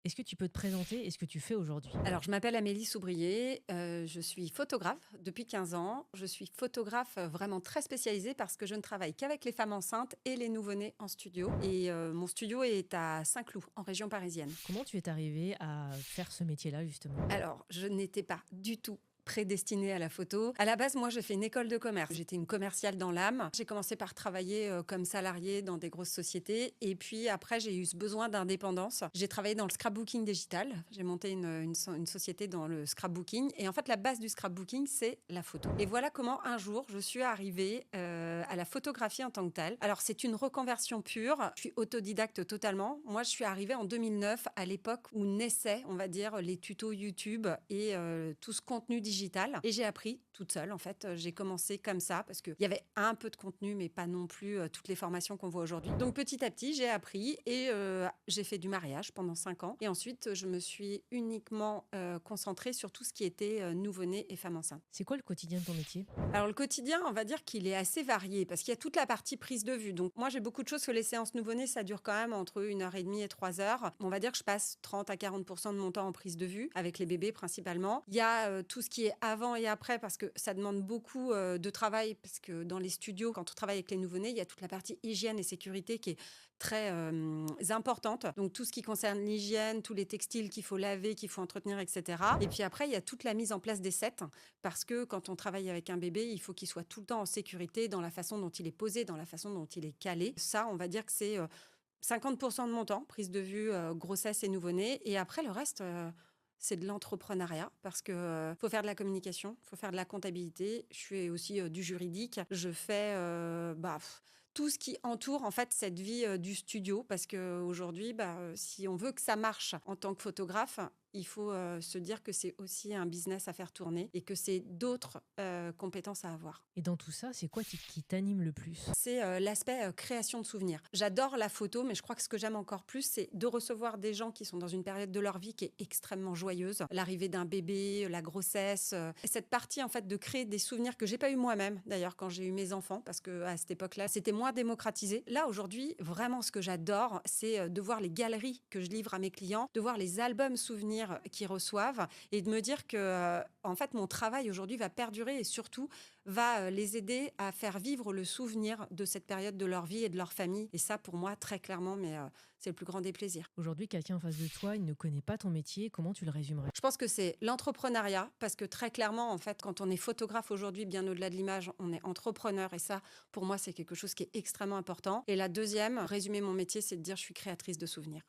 Est-ce que tu peux te présenter et ce que tu fais aujourd'hui? Alors, je m'appelle Amélie Soubrier, je suis photographe depuis 15 ans. Je suis photographe, vraiment très spécialisée parce que je ne travaille qu'avec les femmes enceintes et les nouveau-nés en studio et mon studio est à Saint-Cloud, en région parisienne. Comment tu es arrivée à faire ce métier-là, justement? Alors, je n'étais pas du tout prédestinée à la photo. À la base, moi, j'ai fait une école de commerce. J'étais une commerciale dans l'âme. J'ai commencé par travailler comme salariée dans des grosses sociétés. Et puis après, j'ai eu ce besoin d'indépendance. J'ai travaillé dans le scrapbooking digital. J'ai monté une société dans le scrapbooking. Et en fait, la base du scrapbooking, c'est la photo. Et voilà comment un jour, je suis arrivée à la photographie en tant que telle. Alors, c'est une reconversion pure. Je suis autodidacte totalement. Moi, je suis arrivée en 2009, à l'époque où naissaient, on va dire, les tutos YouTube et tout ce contenu digital. Et j'ai appris toute seule, en fait. J'ai commencé comme ça parce qu'il y avait un peu de contenu, mais pas non plus toutes les formations qu'on voit aujourd'hui. Donc, petit à petit, j'ai appris et j'ai fait du mariage pendant 5 ans. Et ensuite, je me suis uniquement concentrée sur tout ce qui était nouveau-né et femme enceinte. C'est quoi le quotidien de ton métier? Alors, le quotidien, on va dire qu'il est assez varié parce qu'il y a toute la partie prise de vue. Donc, moi, j'ai beaucoup de choses que les séances nouveau-nés, ça dure quand même entre 1h30 et 3 heures. On va dire que je passe 30 à 40% de mon temps en prise de vue, avec les bébés principalement. Il y a tout ce qui est avant et après parce que ça demande beaucoup de travail parce que dans les studios, quand on travaille avec les nouveau-nés, il y a toute la partie hygiène et sécurité qui est très importante. Donc, tout ce qui concerne l'hygiène, tous les textiles qu'il faut laver, qu'il faut entretenir, etc. Et puis après, il y a toute la mise en place des sets parce que quand on travaille avec un bébé, il faut qu'il soit tout le temps en sécurité dans la façon dont il est posé, dans la façon dont il est calé. Ça, on va dire que c'est 50% de mon temps, prise de vue, grossesse et nouveau-né. Et après, le reste, c'est de l'entrepreneuriat parce que faut faire de la communication, faut faire de la comptabilité. Je fais aussi du juridique. Je fais tout ce qui entoure en fait cette vie du studio parce qu'aujourd'hui, si on veut que ça marche en tant que photographe, il faut se dire que c'est aussi un business à faire tourner et que c'est d'autres compétences à avoir. Et dans tout ça, c'est quoi qui t'anime le plus? C'est l'aspect création de souvenirs. J'adore la photo, mais je crois que ce que j'aime encore plus, c'est de recevoir des gens qui sont dans une période de leur vie qui est extrêmement joyeuse. L'arrivée d'un bébé, la grossesse. Et cette partie, en fait, de créer des souvenirs que j'ai pas eu moi-même, d'ailleurs, quand j'ai eu mes enfants, parce que à cette époque-là, c'était moins démocratisé. Là, aujourd'hui, vraiment, ce que j'adore, c'est de voir les galeries que je livre à mes clients, de voir les albums souvenirs qu'ils reçoivent et de me dire que, en fait, mon travail aujourd'hui va perdurer et surtout va les aider à faire vivre le souvenir de cette période de leur vie et de leur famille. Et ça, pour moi, très clairement, mais c'est le plus grand des plaisirs. Aujourd'hui, quelqu'un en face de toi, il ne connaît pas ton métier. Comment tu le résumerais? Je pense que c'est l'entrepreneuriat, parce que très clairement, en fait, quand on est photographe aujourd'hui, bien au-delà de l'image, on est entrepreneur. Et ça, pour moi, c'est quelque chose qui est extrêmement important. Et la deuxième, résumer mon métier, c'est de dire je suis créatrice de souvenirs.